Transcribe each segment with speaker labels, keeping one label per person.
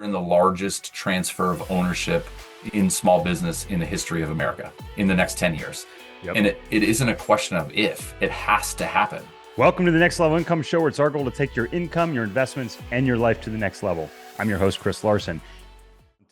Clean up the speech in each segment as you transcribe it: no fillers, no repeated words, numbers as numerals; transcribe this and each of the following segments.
Speaker 1: in the largest transfer of ownership in small business in the history of America in the next 10 years.
Speaker 2: Yep.
Speaker 1: And it isn't a question of if, it has to happen.
Speaker 2: Welcome to the Next Level Income Show, where it's our goal to take your income, your investments, and your life to the next level. I'm your host, Chris Larson.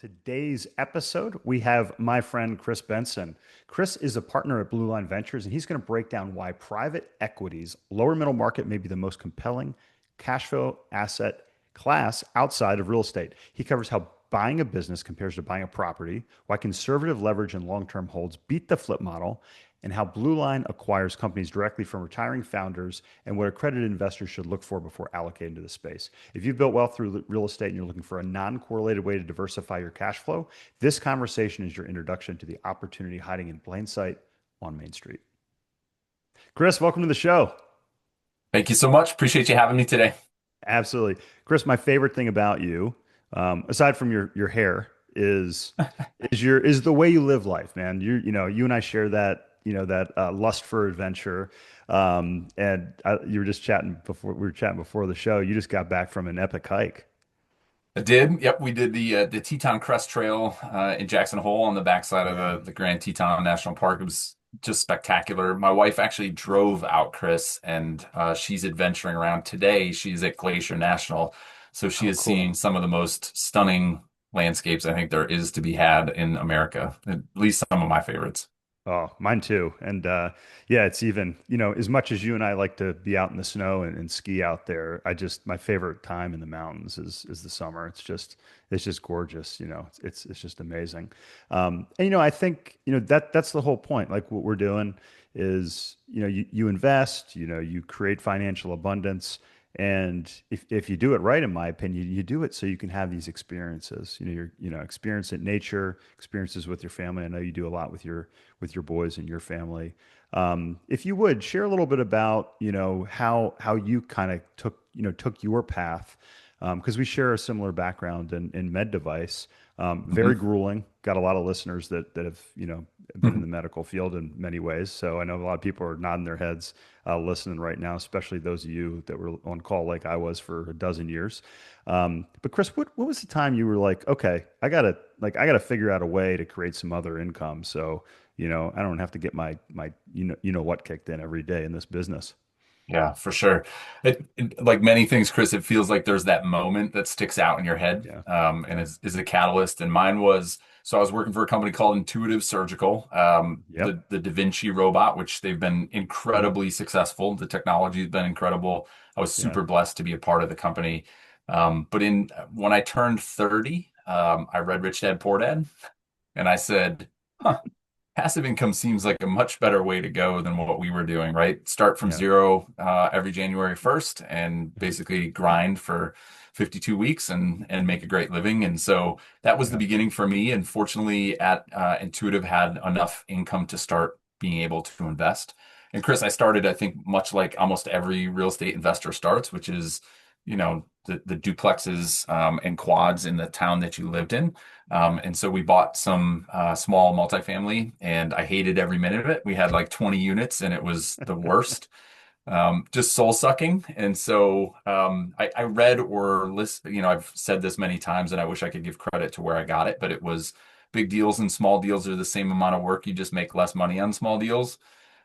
Speaker 2: Today's episode, we have my friend Kris Benson. Kris is a partner at Blue Line Ventures, and he's going to break down why private equities, lower middle market, may be the most compelling cash flow asset class outside of real estate. He covers how buying a business compares to buying a property, why conservative leverage and long-term holds beat the flip model, and how Blue Line acquires companies directly from retiring founders and what accredited investors should look for before allocating to the space. If you've built wealth through real estate and you're looking for a non-correlated way to diversify your cash flow, this conversation is your introduction to the opportunity hiding in plain sight on Main Street. Kris, welcome to the show.
Speaker 1: Thank you so much. Appreciate you having me today.
Speaker 2: Absolutely. Kris, my favorite thing about you, aside from your hair, is the way you live life, man. You and I share that lust for adventure. You were just chatting before we were chatting before the show. You just got back from an epic hike.
Speaker 1: I did. Yep, we did the Teton Crest Trail in Jackson Hole on the backside of
Speaker 2: Yeah.
Speaker 1: the Grand Teton National Park. It was just spectacular. My wife actually drove out, Chris, and she's adventuring around today. She's at Glacier National, so she
Speaker 2: Oh,
Speaker 1: is
Speaker 2: cool.
Speaker 1: seeing some of the most stunning landscapes I think there is to be had in America. At least some of my favorites.
Speaker 2: Oh, mine too. And yeah, it's even, as much as you and I like to be out in the snow and ski out there, my favorite time in the mountains is the summer. It's just gorgeous, it's just amazing. And I think, that's the whole point. Like what we're doing is, you invest, you create financial abundance. And if you do it right, in my opinion, you do it so you can have these experiences. Experience at nature, experiences with your family. I know you do a lot with your boys and your family. If you would share a little bit about, how you kind of took your path, because we share a similar background in med device. Very
Speaker 1: Mhm.
Speaker 2: grueling. Got a lot of listeners that have, been in the medical field in many ways. So I know a lot of people are nodding their heads, listening right now, especially those of you that were on call like I was for a dozen years. But Kris, what was the time you were like, okay, I gotta figure out a way to create some other income, so I don't have to get my what kicked in every day in this business.
Speaker 1: Yeah, for sure. Like many things, Chris, it feels like there's that moment that sticks out in your head,
Speaker 2: Yeah,
Speaker 1: and
Speaker 2: yeah,
Speaker 1: is a catalyst. And mine was, so I was working for a company called Intuitive Surgical,
Speaker 2: yep,
Speaker 1: the Da Vinci robot, which they've been
Speaker 2: yep,
Speaker 1: incredibly successful. The technology has been incredible. I was
Speaker 2: yeah,
Speaker 1: super blessed to be a part of the company. But when I turned 30, I read Rich Dad Poor Dad, and I said, huh. Passive income seems like a much better way to go than what we were doing, right? Start from
Speaker 2: yeah,
Speaker 1: zero every January 1st and basically grind for 52 weeks and make a great living. And so that was the
Speaker 2: yeah,
Speaker 1: beginning for me. And fortunately, at Intuitive, had enough income to start being able to invest. And Chris, I started, I think, much like almost every real estate investor starts, which is, the duplexes and quads in the town that you lived in. And so we bought some small multifamily, and I hated every minute of it. We had like 20 units, and it was the worst, just soul sucking. And so I read or list, I've said this many times, and I wish I could give credit to where I got it, but it was big deals and small deals are the same amount of work. You just make less money on small deals.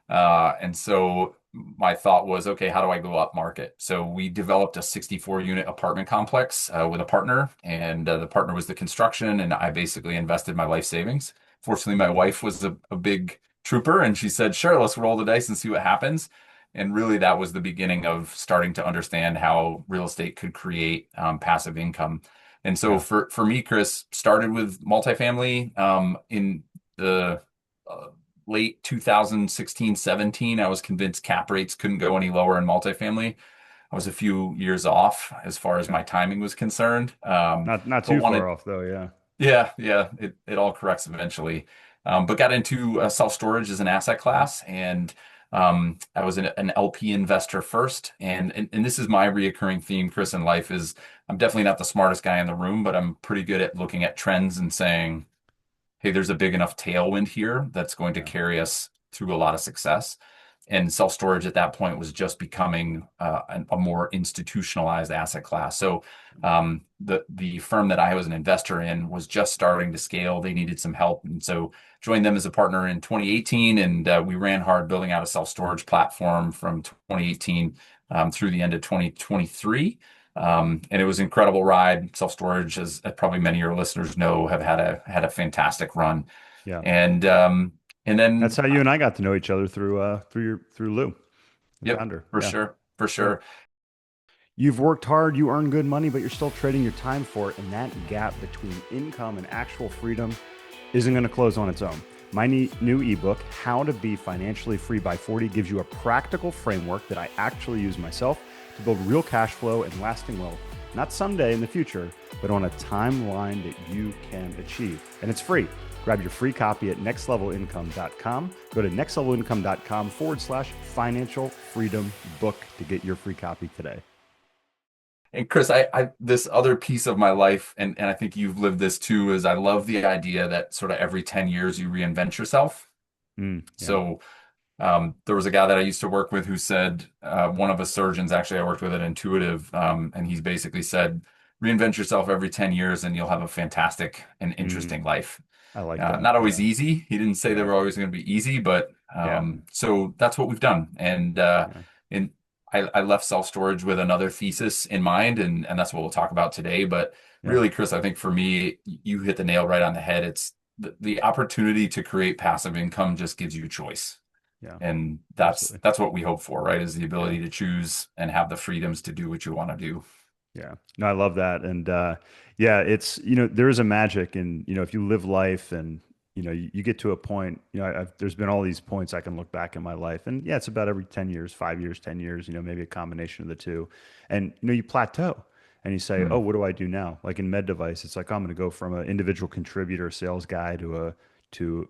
Speaker 1: And so my thought was, okay, how do I go up market? So we developed a 64 unit apartment complex with a partner, and the partner was the construction, and I basically invested my life savings. Fortunately, my
Speaker 2: yeah,
Speaker 1: wife was a big trooper, and she said, sure, let's roll the dice and see what happens. And really, that was the beginning of starting to understand how real estate could create passive income. And so
Speaker 2: yeah.
Speaker 1: for me, Chris, started with multifamily in the uh, late 2016, 17. I was convinced cap rates couldn't go any lower in multifamily. I was a few years off as far as
Speaker 2: Yeah.
Speaker 1: my timing was concerned.
Speaker 2: Not
Speaker 1: But
Speaker 2: too far
Speaker 1: wanted,
Speaker 2: off though. Yeah,
Speaker 1: yeah, it all corrects eventually. But got into self-storage as an asset class, and I was an LP investor first. And this is my reoccurring theme, Chris, in life is I'm definitely not the smartest guy in the room, but I'm pretty good at looking at trends and saying, hey, there's a big enough tailwind here that's going to
Speaker 2: yeah,
Speaker 1: carry us through a lot of success. And self-storage at that point was just becoming a more institutionalized asset class. So the firm that I was an investor in was just starting to scale. They needed some help, and so joined them as a partner in 2018, and we ran hard building out a self-storage platform from 2018 through the end of 2023. And it was an incredible ride. Self-storage, as probably many of your listeners know, have had a fantastic run.
Speaker 2: Yeah.
Speaker 1: And
Speaker 2: That's
Speaker 1: then
Speaker 2: how you and I got to know each other through Lou, the
Speaker 1: yep,
Speaker 2: founder.
Speaker 1: for
Speaker 2: Yeah.
Speaker 1: sure, for
Speaker 2: Yeah.
Speaker 1: sure.
Speaker 2: You've worked hard, you earn good money, but you're still trading your time for it. And that gap between income and actual freedom isn't going to close on its own. My new ebook, How to Be Financially Free by 40, gives you a practical framework that I actually use myself to build real cash flow and lasting wealth, not someday in the future, but on a timeline that you can achieve. And it's free. Grab your free copy at nextlevelincome.com. Go to nextlevelincome.com/financial freedom book to get your free copy today.
Speaker 1: And Chris, I this other piece of my life, and I think you've lived this too, is I love the idea that sort of every 10 years you reinvent yourself.
Speaker 2: Yeah.
Speaker 1: So there was a guy that I used to work with who said, one of the surgeons actually I worked with at Intuitive, and he's basically said, reinvent yourself every 10 years and you'll have a fantastic and
Speaker 2: Mm,
Speaker 1: interesting life.
Speaker 2: I like that.
Speaker 1: Not always
Speaker 2: Yeah.
Speaker 1: easy. He didn't say they
Speaker 2: Yeah.
Speaker 1: were always going to be easy, but
Speaker 2: Yeah.
Speaker 1: so that's what we've done. And
Speaker 2: Yeah.
Speaker 1: in I left self-storage with another thesis in mind, and that's what we'll talk about today. But
Speaker 2: Yeah.
Speaker 1: really, Chris, I think for me, you hit the nail right on the head. It's the opportunity to create passive income just gives you choice.
Speaker 2: Yeah.
Speaker 1: And that's
Speaker 2: Absolutely.
Speaker 1: that's what we hope for, right? Is the
Speaker 2: Yeah.
Speaker 1: ability to choose and have the freedoms to do what you want to do.
Speaker 2: Yeah. No, I love that. And yeah, it's, there is a magic in, if you live life and, you get to a point, there's been all these points I can look back in my life. And yeah, it's about every 10 years, 5 years, 10 years, maybe a combination of the two. And, you plateau and you say, oh,
Speaker 1: Mm.
Speaker 2: what do I do now? Like in med device, it's like, I'm going to go from an individual contributor sales guy to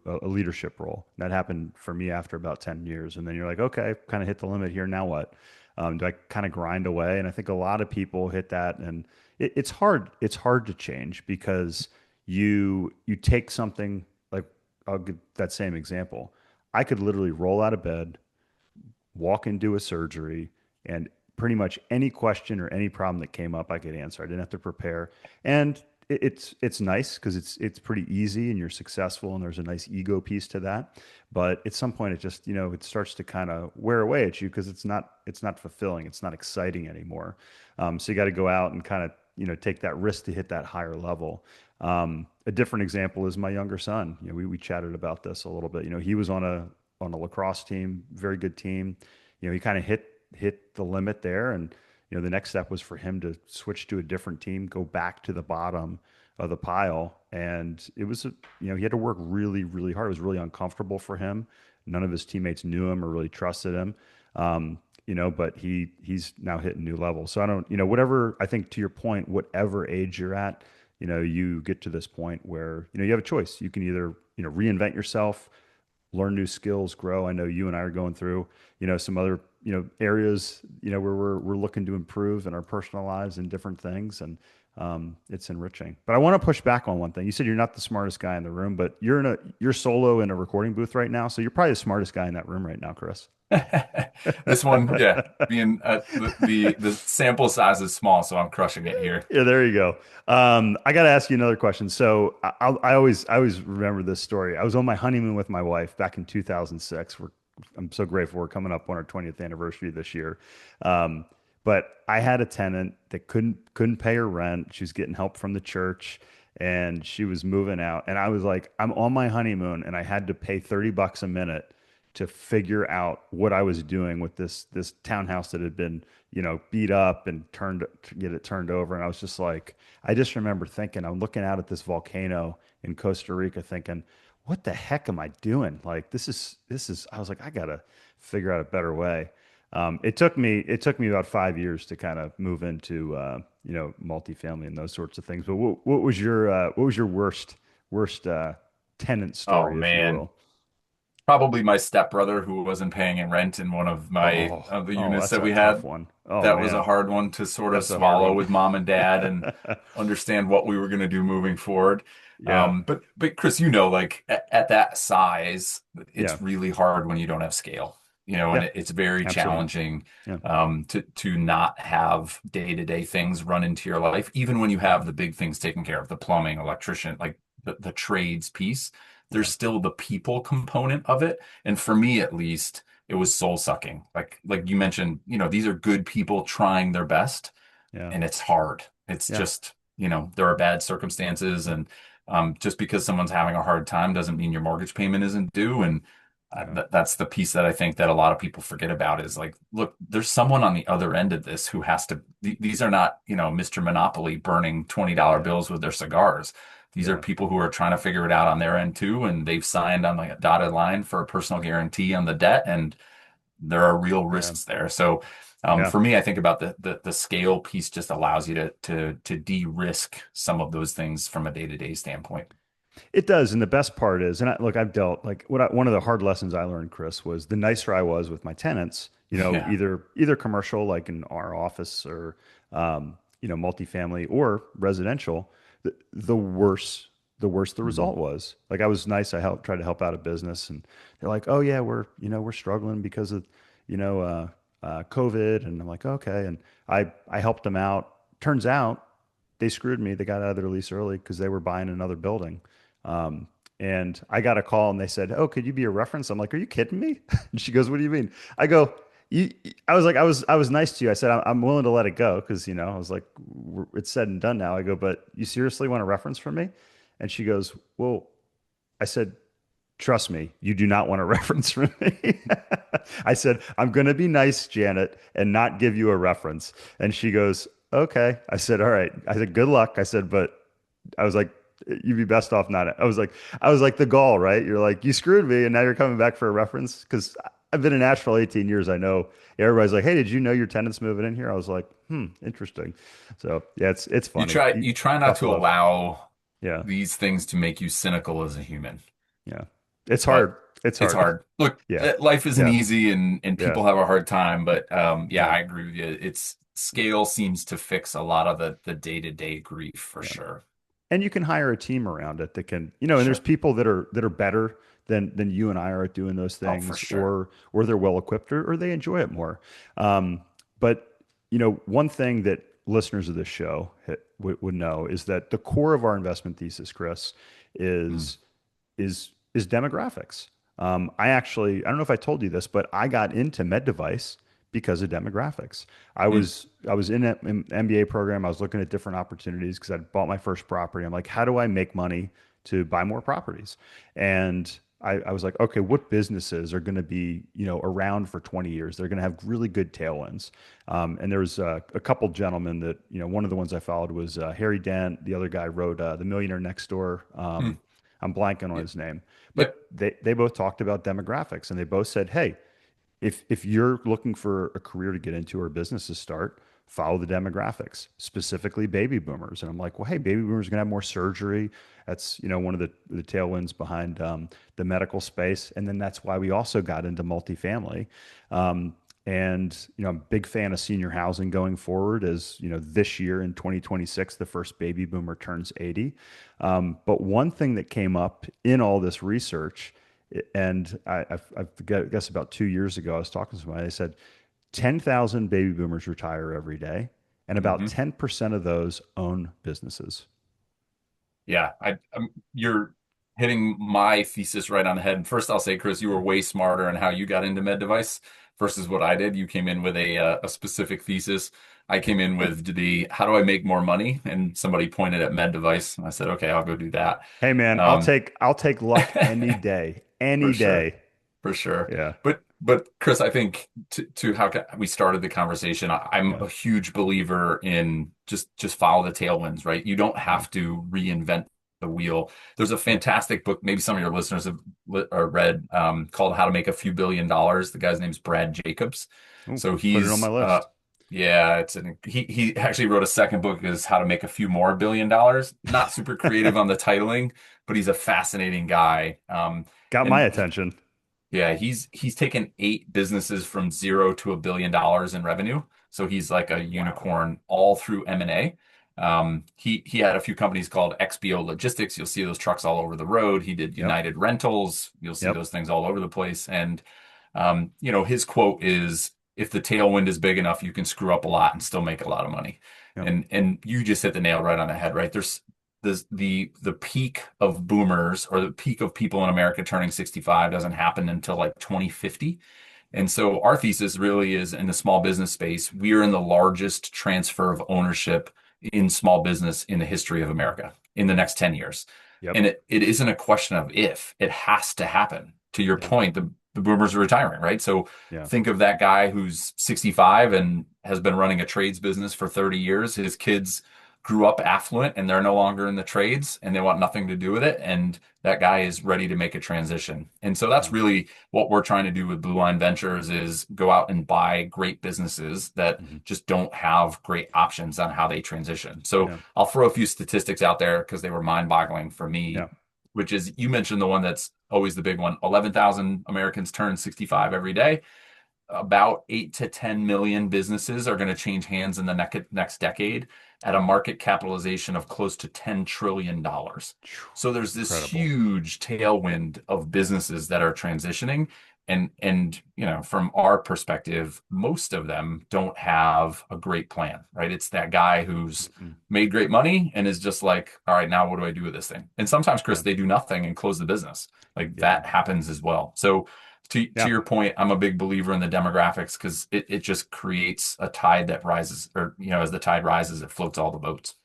Speaker 2: a leadership role. That happened for me after about 10 years. And then you're like, okay, kind of hit the limit here. Now what? Do I kind of grind away? And I think a lot of people hit that, and it's hard. It's hard to change because you take something like, I'll give that same example. I could literally roll out of bed, walk into a surgery, and pretty much any question or any problem that came up, I could answer. I didn't have to prepare, and it's nice because it's pretty easy and you're successful, and there's a nice ego piece to that. But at some point, it just it starts to kind of wear away at you because it's not fulfilling, it's not exciting anymore. So you got to go out and kind of take that risk to hit that higher level. A different example is my younger son. We chatted about this a little bit. He was on a lacrosse team, very good team. He kind of hit the limit there, and the next step was for him to switch to a different team, go back to the bottom of the pile, and it was he had to work really, really hard. It was really uncomfortable for him. None of his teammates knew him or really trusted him. But he's now hitting new levels. So I don't, whatever, I think to your point, whatever age you're at, you get to this point where you have a choice. You can either reinvent yourself, learn new skills, grow. I know you and I are going through, some other, areas, where we're looking to improve in our personal lives and different things. And it's enriching. But I want to push back on one thing. You said you're not the smartest guy in the room, but you're solo in a recording booth right now. So you're probably the smartest guy in that room right now, Kris.
Speaker 1: This one, yeah, being the sample size is small, so I'm crushing it here.
Speaker 2: Yeah, there you go. I got to ask you another question. So I always remember this story. I was on my honeymoon with my wife back in 2006. I'm so grateful we're coming up on our 20th anniversary this year. Um, but I had a tenant that couldn't pay her rent. She was getting help from the church, and she was moving out. And I was like, I'm on my honeymoon, and I had to pay $30 a minute to figure out what I was doing with this townhouse that had been, beat up and turned to get it turned over. And I was just like, I just remember thinking, I'm looking out at this volcano in Costa Rica thinking, what the heck am I doing? Like this is I was like, I gotta figure out a better way. It took me about 5 years to kind of move into multifamily and those sorts of things. But what was your worst tenant
Speaker 1: Oh
Speaker 2: story, if you
Speaker 1: man,
Speaker 2: will?
Speaker 1: probably my stepbrother who wasn't paying in rent in one of my
Speaker 2: Oh,
Speaker 1: of the
Speaker 2: oh,
Speaker 1: units
Speaker 2: that's
Speaker 1: that
Speaker 2: a
Speaker 1: we
Speaker 2: tough
Speaker 1: had.
Speaker 2: one. Oh
Speaker 1: That was a
Speaker 2: man,
Speaker 1: hard one to sort of
Speaker 2: that's a hard
Speaker 1: swallow
Speaker 2: one.
Speaker 1: with mom and dad and understand what we were going to do moving forward.
Speaker 2: Yeah,
Speaker 1: But Chris, like at that size,
Speaker 2: yeah,
Speaker 1: it's really hard when you don't have scale. and
Speaker 2: Yeah,
Speaker 1: it's very
Speaker 2: absolutely.
Speaker 1: challenging
Speaker 2: Yeah,
Speaker 1: to not have day-to-day things run into your life, even when you have the big things taken care of, the plumbing, electrician, like the trades piece. There's
Speaker 2: yeah,
Speaker 1: still the people component of it. And for me, at least, it was soul sucking. Like you mentioned, these are good people trying their best,
Speaker 2: yeah,
Speaker 1: and it's hard. It's
Speaker 2: yeah,
Speaker 1: just, there are bad circumstances, and just because someone's having a hard time doesn't mean your mortgage payment isn't due. And
Speaker 2: yeah,
Speaker 1: that's the piece that I think that a lot of people forget about is like, look, there's someone on the other end of this who has to, these are not, Mr. Monopoly burning $20
Speaker 2: yeah,
Speaker 1: bills with their cigars. These are
Speaker 2: yeah,
Speaker 1: people who are trying to figure it out on their end too, and they've signed on like a dotted line for a personal guarantee on the debt, and there are real
Speaker 2: yeah,
Speaker 1: risks there. So
Speaker 2: yeah.
Speaker 1: for me, I think about the scale piece just allows you to de-risk some of those things from a day-to-day standpoint.
Speaker 2: It does, and the best part is, and look, I've dealt like one of the hard lessons I learned, Chris, was the nicer I was with my tenants.
Speaker 1: Yeah.
Speaker 2: Either commercial, like in our office, or multifamily, or residential. The worse the
Speaker 1: Mhm.
Speaker 2: result was. Like I was nice. I helped try to help out a business, and they're like, "Oh yeah, we're struggling because of COVID," and I'm like, "Okay," and I helped them out. Turns out they screwed me. They got out of their lease early because they were buying another building. Um, and I got a call and they said, "Oh, could you be a reference?" I'm like, "Are you kidding me?" And she goes, "What do you mean?" I go, "You." I was like, I was nice to you. I said, I'm willing to let it go because I was like, It's said and done now." I go, "But you seriously want a reference from me?" And she goes, "Well," I said, "Trust me, you do not want a reference from me." I said, "I'm going to be nice, Janet, and not give you a reference." And she goes, "Okay." I said, "All right." I said, "Good luck." I said, "But," I was like, "You'd be best off not." I was like the gall, right? You're like, "You screwed me, and now you're coming back for a reference." Because I've been in Nashville 18 years. I know everybody's like, "Hey, did you know your tenant's moving in here?" I was like, interesting. So yeah, it's
Speaker 1: You
Speaker 2: funny.
Speaker 1: try you try not
Speaker 2: Tough
Speaker 1: to
Speaker 2: love.
Speaker 1: allow
Speaker 2: Yeah,
Speaker 1: these things to make you cynical as a human,
Speaker 2: yeah. It's
Speaker 1: but
Speaker 2: hard. It's
Speaker 1: it's
Speaker 2: hard.
Speaker 1: hard. Look,
Speaker 2: Yeah,
Speaker 1: life isn't
Speaker 2: yeah,
Speaker 1: easy, and
Speaker 2: yeah,
Speaker 1: people have a hard time, but yeah,
Speaker 2: yeah,
Speaker 1: I agree with you. It's scale seems to fix a lot of the day-to-day grief for
Speaker 2: yeah.
Speaker 1: sure.
Speaker 2: And you can hire a team around it that can, and there's
Speaker 1: Sure.
Speaker 2: people that are better than you and I are at doing those
Speaker 1: Oh, for
Speaker 2: things,
Speaker 1: sure.
Speaker 2: or they're well equipped, or they enjoy it more. But one thing that listeners of this show would know is that the core of our investment thesis, Chris,
Speaker 1: Mm.
Speaker 2: is is demographics. I don't know if I told you this, but I got into med device because of demographics.
Speaker 1: Mm.
Speaker 2: I was in an MBA program. I was looking at different opportunities because I bought my first property. I'm like, how do I make money to buy more properties? And I was like, okay, what businesses are going to be, around for 20 years? They're going to have really good tailwinds. And there was a couple gentlemen that, one of the ones I followed was Harry Dent. The other guy wrote The Millionaire Next Door.
Speaker 1: Mm.
Speaker 2: I'm blanking on
Speaker 1: Yep.
Speaker 2: his name,
Speaker 1: Yep.
Speaker 2: but they both talked about demographics, and they both said, "Hey, if you're looking for a career to get into or a business to start, follow the demographics, specifically baby boomers." And I'm like, "Well, hey, baby boomers are going to have more surgery. That's one of the tailwinds behind the medical space, and then that's why we also got into multifamily." Um, and I'm a big fan of senior housing going forward. As this year in 2026, the first baby boomer turns 80. But one thing that came up in all this research, and guess about 2 years ago, I was talking to somebody. They said 10,000 baby boomers retire every day, and about
Speaker 1: Hmm.
Speaker 2: 10% of those own businesses.
Speaker 1: Yeah, you're hitting my thesis right on the head. And first, I'll say, Chris, you were way smarter in how you got into med device versus what I did. You came in with a specific thesis. I came in with the how do I make more money? And somebody pointed at med device, and I said, okay, I'll go do that.
Speaker 2: Hey man,
Speaker 1: Um,
Speaker 2: I'll take luck any day,
Speaker 1: for
Speaker 2: any
Speaker 1: sure.
Speaker 2: day.
Speaker 1: For sure.
Speaker 2: Yeah,
Speaker 1: But Chris, I think to how we started the conversation, I'm
Speaker 2: yeah,
Speaker 1: a huge believer in just follow the tailwinds, right? You don't
Speaker 2: yeah,
Speaker 1: have to reinvent the wheel. There's a
Speaker 2: yeah.
Speaker 1: fantastic book, maybe some of your listeners have or read, called How to Make a Few Billion Dollars. The guy's name's Brad Jacobs.
Speaker 2: Ooh,
Speaker 1: So
Speaker 2: put it on my list.
Speaker 1: yeah, he actually wrote a second book is How to Make a Few More Billion Dollars. Not super creative on the titling, but he's a fascinating guy.
Speaker 2: Got my
Speaker 1: And
Speaker 2: attention.
Speaker 1: yeah, he's taken 8 businesses from 0 to $1 billion in revenue. So he's like a
Speaker 2: Wow.
Speaker 1: unicorn all through M&A. He had a few companies called XBO Logistics. You'll see those trucks all over the road. He did
Speaker 2: Yep,
Speaker 1: United Rentals. You'll see
Speaker 2: yep,
Speaker 1: those things all over the place. And His quote is, "If the tailwind is big enough, you can screw up a lot and still make a lot of money."
Speaker 2: Yep.
Speaker 1: And you just hit the nail right on the head, right? There's the peak of boomers, or the peak of people in America turning 65, doesn't happen until like 2050. And so our thesis really is, in the small business space, we are in the largest transfer of ownership in small business in the history of America in the next 10 years.
Speaker 2: Yep.
Speaker 1: And it isn't a question of if, it has to happen. To your
Speaker 2: Yeah.
Speaker 1: point, the boomers are retiring, right? So
Speaker 2: Yeah.
Speaker 1: think of that guy who's 65 and has been running a trades business for 30 years. His kids grew up affluent and they're no longer in the trades and they want nothing to do with it. And that guy is ready to make a transition. And so
Speaker 2: Yeah.
Speaker 1: that's really what we're trying to do with Blue Line Ventures, is go out and buy great businesses that
Speaker 2: Hmm.
Speaker 1: just don't have great options on how they transition. So
Speaker 2: Yeah.
Speaker 1: I'll throw a few statistics out there because they were mind-boggling for me,
Speaker 2: Yeah.
Speaker 1: which is, you mentioned the one that's always the big one. 11,000 Americans turn 65 every day. About 8 to 10 million businesses are going to change hands in the next decade at a market capitalization of close to $10 trillion. So there's this
Speaker 2: Incredible.
Speaker 1: huge tailwind of
Speaker 2: Yeah.
Speaker 1: businesses that are transitioning. And from our perspective, most of them don't have a great plan, right? It's that guy who's
Speaker 2: Mhm.
Speaker 1: made great money and is just like, all right, now what do I do with this thing? And sometimes, Chris,
Speaker 2: Yeah.
Speaker 1: they do nothing and close the business. Like,
Speaker 2: Yeah.
Speaker 1: that happens as well. So to
Speaker 2: Yeah.
Speaker 1: your point, I'm a big believer in the demographics because it just creates a tide that rises, or as the tide rises, it floats all the boats.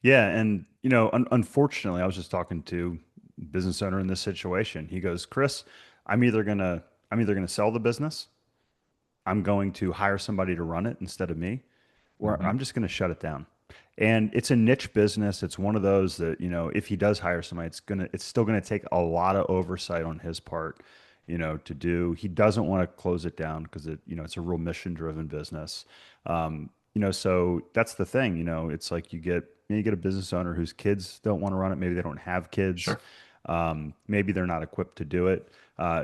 Speaker 2: Yeah. And, unfortunately, I was just talking to a business owner in this situation. He goes, Chris, I'm either gonna I'm either gonna sell the business, I'm going to hire somebody to run it instead of me, or
Speaker 1: Hmm.
Speaker 2: I'm just gonna shut it down. And it's a niche business. It's one of those that, if he does hire somebody, it's still gonna take a lot of oversight on his part, to do. He doesn't want to close it down because it's a real mission driven business. So that's the thing, it's like you get a business owner whose kids don't want to run it. Maybe they don't have kids.
Speaker 1: Sure.
Speaker 2: Maybe they're not equipped to do it.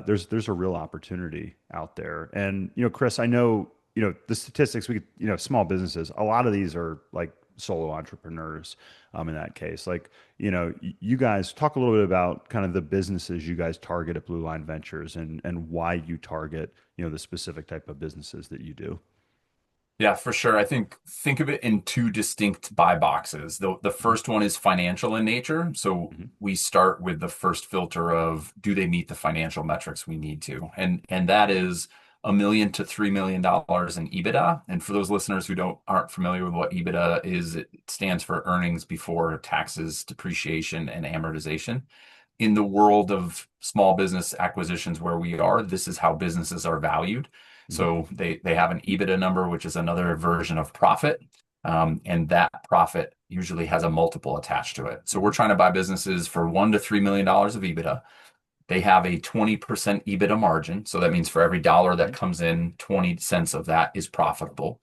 Speaker 2: There's a real opportunity out there. And, Chris, I know, the statistics small businesses, a lot of these are like solo entrepreneurs, in that case. Like, you guys talk a little bit about kind of the businesses you guys target at Blue Line Ventures, and why you target, the specific type of businesses that you do.
Speaker 1: Yeah, for sure. Think of it in two distinct buy boxes. The
Speaker 2: Hmm.
Speaker 1: first one is financial in nature. So
Speaker 2: Hmm.
Speaker 1: we start with the first filter of, do they meet the financial metrics we need to? And that is $1 million to $3 million in EBITDA. And for those listeners who aren't familiar with what EBITDA is, it stands for earnings before taxes, depreciation, and amortization. In the world of small business acquisitions where we are, this is how businesses are valued.
Speaker 2: Hmm.
Speaker 1: So they have an EBITDA number, which is another version of profit. And that profit usually has a multiple attached to it. So we're
Speaker 2: Hmm.
Speaker 1: trying to buy businesses for $1 to $3 million of EBITDA. They have a 20% EBITDA margin. So that means for every dollar that
Speaker 2: Hmm.
Speaker 1: comes in, 20 cents of that is profitable.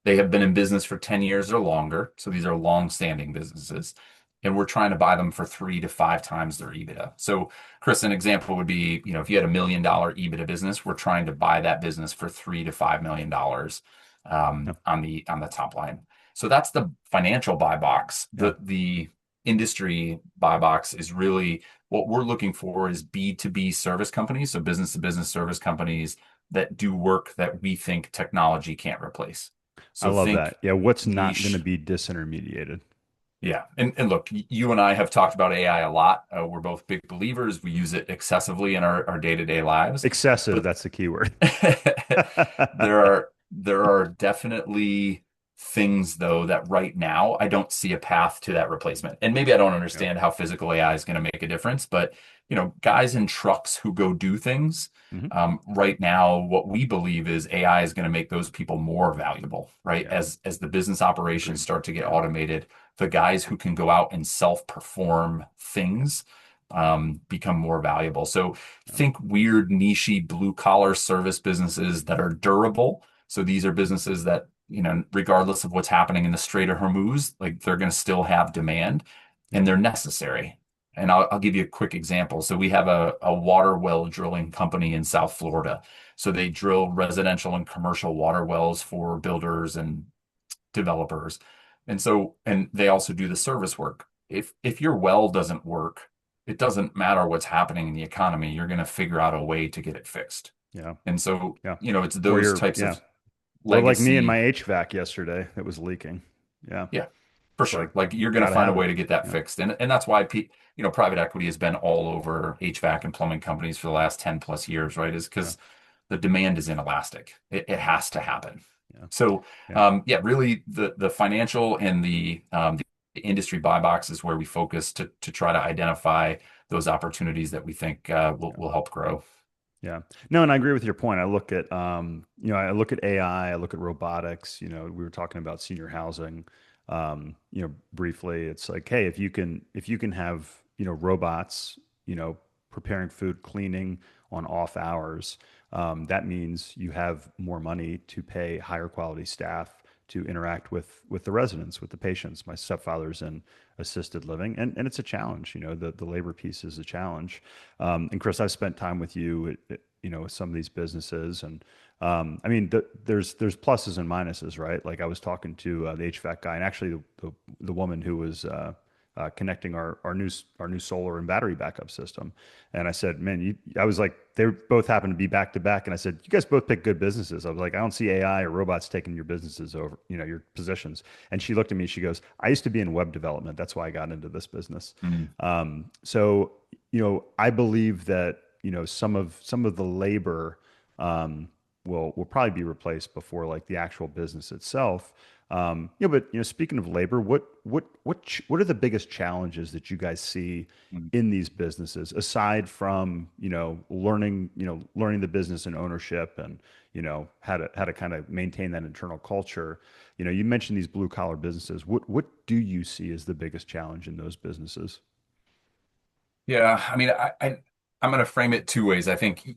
Speaker 1: They have been in business for 10 years or longer. So these are long-standing businesses. And we're trying to buy them for 3 to 5 times their EBITDA. So, Chris, an example would be, if you had $1 million EBITDA business, we're trying to buy that business for $3 to $5 million
Speaker 2: Yeah.
Speaker 1: on the top line. So that's the financial buy box.
Speaker 2: Yeah.
Speaker 1: The industry buy box is really, what we're looking for is B2B service companies, so business to business service companies that do work that we think technology can't replace.
Speaker 2: I
Speaker 1: So
Speaker 2: love
Speaker 1: think
Speaker 2: that. Yeah. What's not going to
Speaker 1: niche.
Speaker 2: be disintermediated?
Speaker 1: Yeah. And look, you and I have talked about AI a lot. We're both big believers. We use it excessively in our day-to-day lives.
Speaker 2: Excessive.
Speaker 1: But
Speaker 2: That's the key word.
Speaker 1: there are definitely things, though, that right now I don't see a path to that replacement. And maybe I don't
Speaker 2: Yeah.
Speaker 1: understand how physical AI is going to make a difference, but guys in trucks who go do things,
Speaker 2: Hmm.
Speaker 1: right now, what we believe is AI is going to make those people more valuable, right?
Speaker 2: Yeah.
Speaker 1: As the business operations
Speaker 2: Agreed.
Speaker 1: start to get
Speaker 2: Yeah.
Speaker 1: automated, the guys who can go out and self-perform
Speaker 2: Yeah.
Speaker 1: things become more valuable. So
Speaker 2: Yeah.
Speaker 1: think weird, nichey, blue collar service businesses that are durable. So these are businesses that, regardless of what's happening in the Strait of Hormuz, like, they're going to still have demand
Speaker 2: Yeah.
Speaker 1: and they're necessary. And I'll give you a quick example. So we have a water well drilling company in South Florida. So they drill residential and commercial water wells for builders and developers. And they also do the service work. If your well doesn't work, it doesn't matter what's happening in the economy, you're going to figure out a way to get it fixed.
Speaker 2: Yeah.
Speaker 1: And so,
Speaker 2: Yeah.
Speaker 1: it's
Speaker 2: Or
Speaker 1: those
Speaker 2: you're,
Speaker 1: types
Speaker 2: yeah.
Speaker 1: of
Speaker 2: Or like me and my
Speaker 1: legacy.
Speaker 2: HVAC yesterday that was leaking. Yeah.
Speaker 1: Yeah, for
Speaker 2: It's
Speaker 1: sure.
Speaker 2: like,
Speaker 1: Like you're going to
Speaker 2: got to
Speaker 1: find a
Speaker 2: have it.
Speaker 1: way to get that
Speaker 2: Yeah.
Speaker 1: fixed. And that's why private equity has been all over HVAC and plumbing companies for the last 10 plus years, right? Is
Speaker 2: Yeah.
Speaker 1: because the demand is inelastic. It
Speaker 2: Yeah.
Speaker 1: has to happen.
Speaker 2: Yeah.
Speaker 1: So
Speaker 2: Yeah.
Speaker 1: yeah, really the financial and the industry buy box is where we focus to try to identify those opportunities that we think will help grow.
Speaker 2: Yeah. No, and I agree with your point. I look at I look at AI, I look at robotics, we were talking about senior housing briefly. It's like, hey, if you can have, robots, preparing food, cleaning on off hours, that means you have more money to pay higher quality staff to interact with the residents, with the patients. My stepfather's in assisted living, and it's a challenge. The labor piece is a challenge. And Kris, I've spent time with you, with some of these businesses, and I mean, there's pluses and minuses, right? Like I was talking to the HVAC guy, and actually the woman who was connecting our new solar and battery backup system, and I said, man, I was like, they both happened to be back to back, and I said, you guys both pick good businesses. I was like, I don't see AI or robots taking your businesses over, your positions. And she looked at me, she goes, I used to be in web development. That's why I got into this business.
Speaker 1: Mm.
Speaker 2: So, I believe that, some of the labor will probably be replaced before like the actual business itself. But speaking of labor, what are the biggest challenges that you guys see
Speaker 1: Mm.
Speaker 2: in these businesses aside from learning the business and ownership, and how to kind of maintain that internal culture? You mentioned these blue collar businesses. What do you see as the biggest challenge in those businesses?
Speaker 1: Yeah, I mean, I'm going to frame it two ways. I think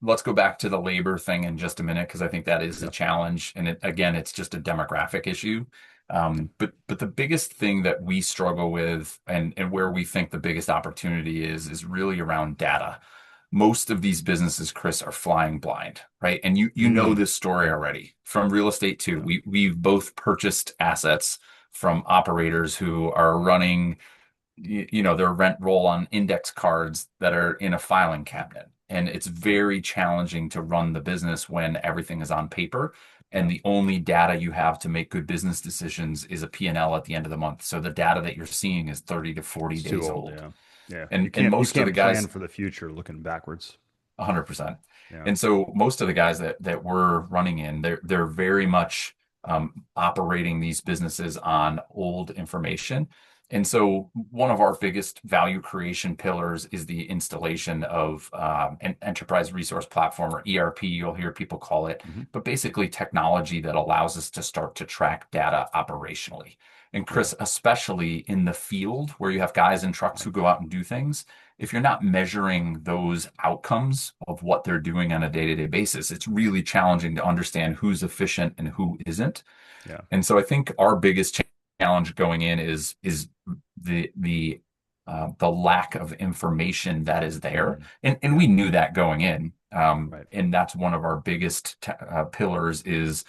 Speaker 1: let's go back to the labor thing in just a minute because I think that is a
Speaker 2: Yeah.
Speaker 1: challenge, and again, it's just a demographic issue.
Speaker 2: Yeah.
Speaker 1: But the biggest thing that we struggle with, and where we think the biggest opportunity is really around data. Most of these businesses, Kris, are flying blind, right? And you know
Speaker 2: Mm,
Speaker 1: this story already from real estate too.
Speaker 2: yeah.
Speaker 1: We've both purchased assets from operators who are running their rent roll on index cards that are in a filing cabinet. And it's
Speaker 2: Yeah.
Speaker 1: very challenging to run the business when everything is on paper. And
Speaker 2: Yeah.
Speaker 1: the only data you have to make good business decisions is a P&L at the end of the month. So the data that you're seeing is 30 to 40
Speaker 2: It's too
Speaker 1: days
Speaker 2: old.
Speaker 1: old.
Speaker 2: Yeah. Yeah. You
Speaker 1: And
Speaker 2: can't you
Speaker 1: most of the
Speaker 2: can't plan
Speaker 1: guys,
Speaker 2: for the future looking backwards.
Speaker 1: 100%.
Speaker 2: Yeah.
Speaker 1: And so most of the guys that we're running in, they're very much operating these businesses on old information. And so one of our biggest value creation pillars is the installation of an enterprise resource platform, or ERP, you'll hear people call it,
Speaker 2: Hmm.
Speaker 1: but basically technology that allows us to start to track data operationally. And
Speaker 2: Yeah.
Speaker 1: Kris, especially in the field where you have guys in trucks
Speaker 2: Yeah.
Speaker 1: who go out and do things, if you're not measuring those outcomes of what they're doing on a day-to-day basis, it's really challenging to understand who's efficient and who isn't.
Speaker 2: Yeah.
Speaker 1: And so I think our biggest challenge going in is the lack of information that is there,
Speaker 2: Mm,
Speaker 1: and
Speaker 2: yeah.
Speaker 1: we knew that going in.
Speaker 2: Right.
Speaker 1: And that's one of our biggest pillars is,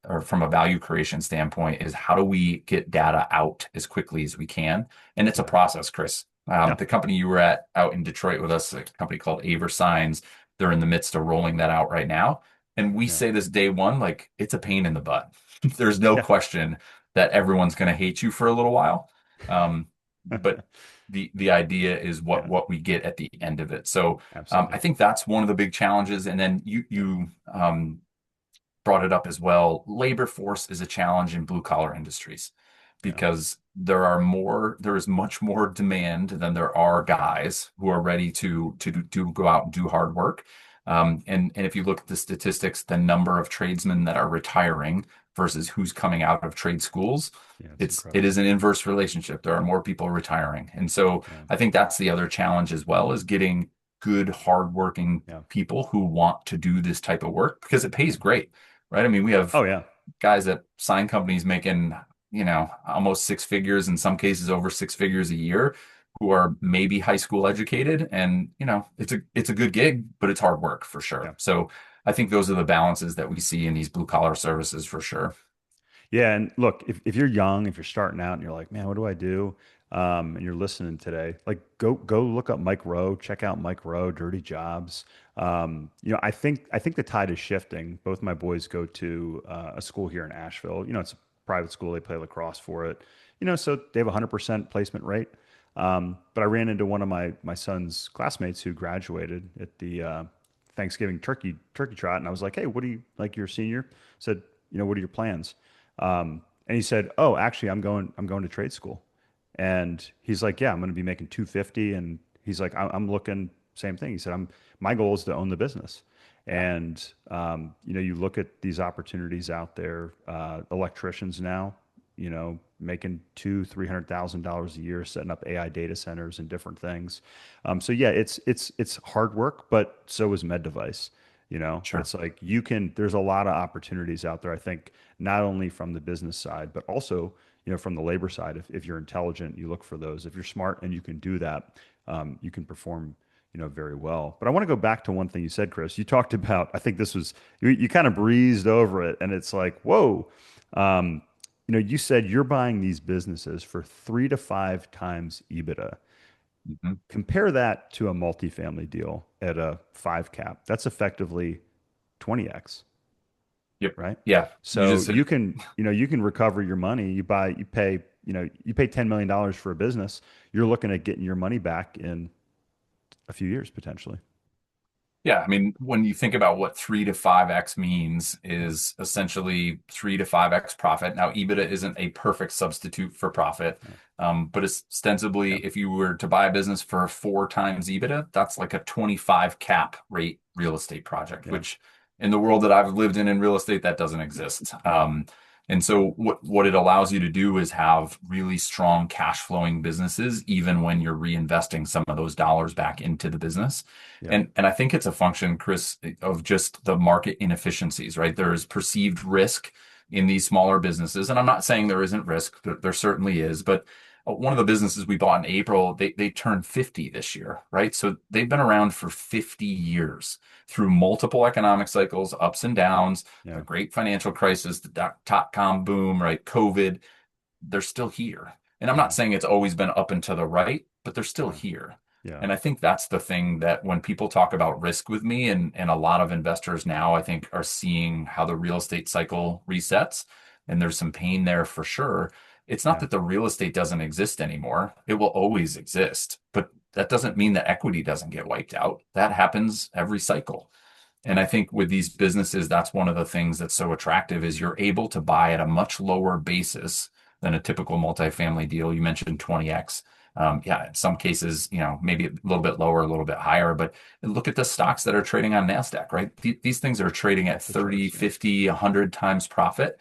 Speaker 1: or from a value creation standpoint, is how do we get data out as quickly as we can? And it's a
Speaker 2: Yeah.
Speaker 1: process, Kris.
Speaker 2: Yeah.
Speaker 1: The company you were at out in Detroit with us, a company called Aver Signs, they're in the midst of rolling that out right now. And we
Speaker 2: Yeah.
Speaker 1: say this day one, like it's a pain in the butt. There's no
Speaker 2: Yeah.
Speaker 1: question that everyone's going to hate you for a little while. But the idea is what
Speaker 2: Yeah.
Speaker 1: what we get at the end of it. So I
Speaker 2: Absolutely.
Speaker 1: think that's one of the big challenges. And then
Speaker 2: Yeah.
Speaker 1: you brought it up as well. Labor force is a challenge in blue collar industries
Speaker 2: Yeah.
Speaker 1: because there is much more demand than there are guys who are ready to go out and do hard work. And if you look at the statistics, the number of tradesmen that are retiring versus who's coming out of trade schools,
Speaker 2: Yeah. It's
Speaker 1: it is
Speaker 2: incredible.
Speaker 1: an inverse relationship. There are more people retiring. And so
Speaker 2: Yeah.
Speaker 1: I think that's the other challenge as well, is getting good, hardworking
Speaker 2: Yeah.
Speaker 1: people who want to do this type of work because it pays
Speaker 2: Yeah.
Speaker 1: great, right? I mean, we have
Speaker 2: Oh yeah.
Speaker 1: guys at sign companies making, almost six figures, in some cases over six figures a year, who are maybe high school educated. And, it's a good gig, but it's hard work for sure.
Speaker 2: Yeah.
Speaker 1: So I think those are the balances that we see in these blue collar services for sure.
Speaker 2: Yeah, and look, if you're young, if you're starting out and you're like, man, what do I do? and you're listening today, like go look up Mike Rowe, check out Mike Rowe, Dirty Jobs. I think the tide is shifting. Both my boys go to a school here in Asheville. It's a private school. They play lacrosse for it. So they have a 100% placement rate. But I ran into one of my son's classmates who graduated at the Thanksgiving turkey trot, and I was like, "Hey, what do you like? You're a senior?" Said, "What are your plans?" And he said, "Oh, actually, I'm going to trade school." And he's like, "Yeah, I'm going to be making 250." And he's like, I'm looking same thing." He said, My goal is to own the business."
Speaker 1: Yeah,
Speaker 2: And you look at these opportunities out there. Electricians now, making $300,000 a year, setting up AI data centers and different things. So yeah, it's hard work, but so is med device. But
Speaker 1: sure.
Speaker 2: it's like there's a lot of opportunities out there. I think not only from the business side, but also from the labor side. If you're intelligent, you look for those. If you're smart and you can do that, you can perform very well. But I want to go back to one thing you said, Chris. You talked about, I think this was, you kind of breezed over it, and it's like, whoa. Um, you said you're buying these businesses for 3 to 5 times EBITDA.
Speaker 1: Mhm.
Speaker 2: Compare that to a multifamily deal at a five cap. That's effectively 20x,
Speaker 1: Yep.
Speaker 2: right?
Speaker 1: Yeah. You
Speaker 2: So
Speaker 1: just said,
Speaker 2: you can recover your money. You pay $10 million for a business. You're looking at getting your money back in a few years potentially.
Speaker 1: yeah, I mean, when you think about what 3 to 5x means, is essentially 3 to 5x profit. Now, EBITDA isn't a perfect substitute for profit,
Speaker 2: Yeah.
Speaker 1: but
Speaker 2: Yeah.
Speaker 1: ostensibly, if you were to buy a business for 4 times EBITDA, that's like a 25 cap rate real estate project,
Speaker 2: Yeah.
Speaker 1: which in the world that I've lived in real estate, that doesn't exist. And so what it allows you to do is have really strong cash flowing businesses, even when you're reinvesting some of those dollars back into the business.
Speaker 2: Yeah.
Speaker 1: And I think it's a function, Chris, of just the market inefficiencies, right? There is perceived risk in these smaller businesses. And I'm not saying there isn't risk, there certainly is. But one of the businesses we bought in April, they turned 50 this year, right? So they've been around for 50 years through multiple economic cycles, ups and downs, the
Speaker 2: Yeah.
Speaker 1: great financial crisis, the dot-com boom, right? COVID. They're still here. And I'm
Speaker 2: Yeah.
Speaker 1: not saying it's always been up and to the right, but they're still
Speaker 2: Yeah.
Speaker 1: here.
Speaker 2: Yeah.
Speaker 1: And I think that's the thing that when people talk about risk with me, and a lot of investors now, I think, are seeing how the real estate cycle resets, and there's some pain there for sure. It's not
Speaker 2: Yeah.
Speaker 1: that the real estate doesn't exist anymore. It will always exist, but that doesn't mean that equity doesn't get wiped out. That happens every cycle. And
Speaker 2: Yeah.
Speaker 1: I think with these businesses, that's one of the things that's so attractive is you're able to buy at a much lower basis than a typical multifamily deal. You mentioned 20x. Yeah, in some cases, maybe a little bit lower, a little bit higher, but look at the stocks that are trading on NASDAQ, right? These things are trading at
Speaker 2: Off the
Speaker 1: 30,
Speaker 2: charts. Yeah.
Speaker 1: 50, 100 times profit.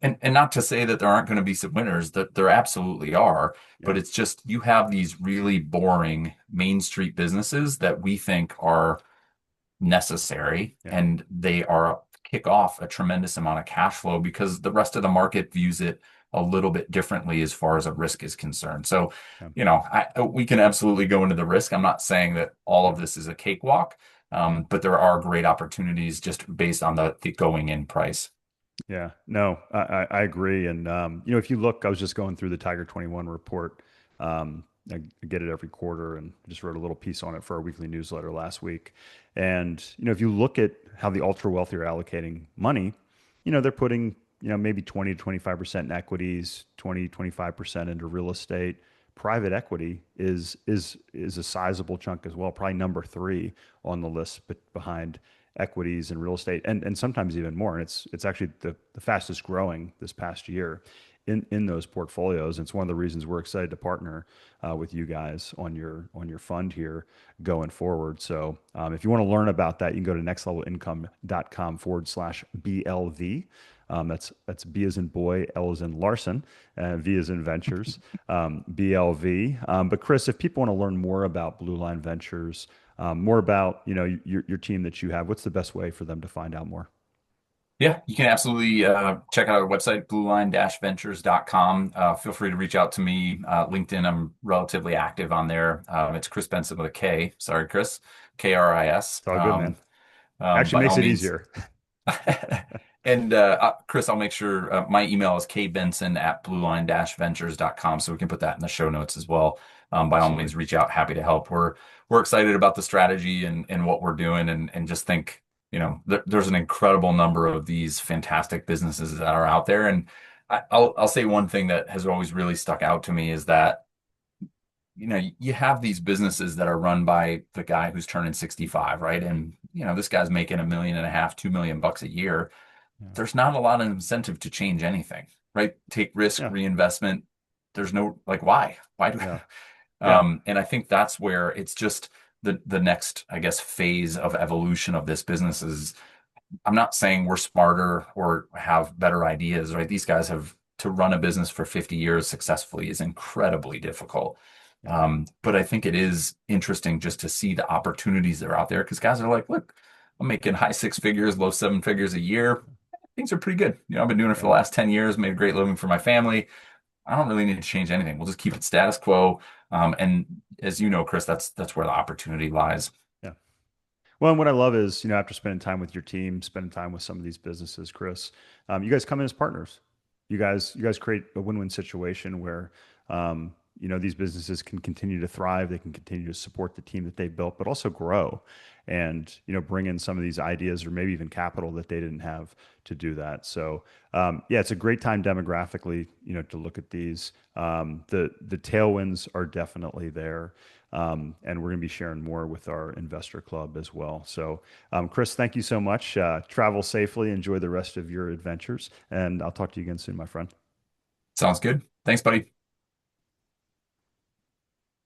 Speaker 1: And not to say that there aren't going to be some winners, that there absolutely are, but
Speaker 2: Yeah.
Speaker 1: it's just you have these really boring Main Street businesses that we think are necessary,
Speaker 2: Yeah.
Speaker 1: and they are kick off a tremendous amount of cash flow because the rest of the market views it a little bit differently as far as a risk is concerned. So,
Speaker 2: Yeah.
Speaker 1: we can absolutely go into the risk. I'm not saying that all of
Speaker 2: Yeah.
Speaker 1: this is a cakewalk, but there are great opportunities just based on the going in price.
Speaker 2: Yeah, no, I agree. And if you look, I was just going through the Tiger 21 report. I get it every quarter, and just wrote a little piece on it for our weekly newsletter last week. And if you look at how the ultra wealthy are allocating money, they're putting maybe 20 to 25% in equities, 20 to 25% into real estate. Private equity is a sizable chunk as well, probably number three on the list, but behind equities and real estate, and sometimes even more. And it's actually the fastest growing this past year in those portfolios. And it's one of the reasons we're excited to partner with you guys on your fund here going forward. So if you want to learn about that, you can go to nextlevelincome.com/BLV. That's B as in boy, L as in Larson, V as in Ventures, BLV. But Chris, if people want to learn more about Blue Line Ventures, more about your team that you have, what's the best way for them to find out more?
Speaker 1: Yeah, you can absolutely check out our website, blueline-ventures.com. Feel free to reach out to me. LinkedIn, I'm relatively active on there. It's Kris Benson with a K. Sorry, Chris. KRIS.
Speaker 2: It's all good, man.
Speaker 1: By
Speaker 2: Actually
Speaker 1: all
Speaker 2: makes it
Speaker 1: means,
Speaker 2: easier.
Speaker 1: And Kris, I'll make sure my email is kbenson at blueline-ventures.com, so we can put that in the show notes as well. By all
Speaker 2: Absolutely.
Speaker 1: means, reach out. Happy to help. We're excited about the strategy and what we're doing, and just think, there's an incredible number of these fantastic businesses that are out there. And I'll say one thing that has always really stuck out to me is that you have these businesses that are run by the guy who's turning 65, right? And this guy's making 1.5 million, 2 million bucks a year.
Speaker 2: Yeah.
Speaker 1: There's not a lot of incentive to change anything, right? Take risk,
Speaker 2: Yeah.
Speaker 1: reinvestment. There's no like why? Why do
Speaker 2: Yeah. Yeah.
Speaker 1: and I think that's where it's just the next, I guess, phase of evolution of this business is I'm not saying we're smarter or have better ideas, right? These guys have to run a business for 50 years successfully is incredibly difficult.
Speaker 2: Yeah.
Speaker 1: But I think it is interesting just to see the opportunities that are out there because guys are like, look, I'm making high six figures, low seven figures a year. Things are pretty good. I've been doing it for
Speaker 2: Yeah.
Speaker 1: the last 10 years, made a great living for my family. I don't really need to change anything. We'll just keep it status quo. And as you know, Kris, that's where the opportunity lies.
Speaker 2: Yeah. Well, and what I love is, after spending time with your team, spending time with some of these businesses, Kris, you guys come in as partners. You guys create a win-win situation where, these businesses can continue to thrive. They can continue to support the team that they built, but also grow and, bring in some of these ideas or maybe even capital that they didn't have to do that. So, yeah, it's a great time demographically, to look at these. The tailwinds are definitely there. And we're going to be sharing more with our investor club as well. So, Kris, thank you so much. Travel safely, enjoy the rest of your adventures, and I'll talk to you again soon, my friend.
Speaker 1: Sounds good. Thanks, buddy.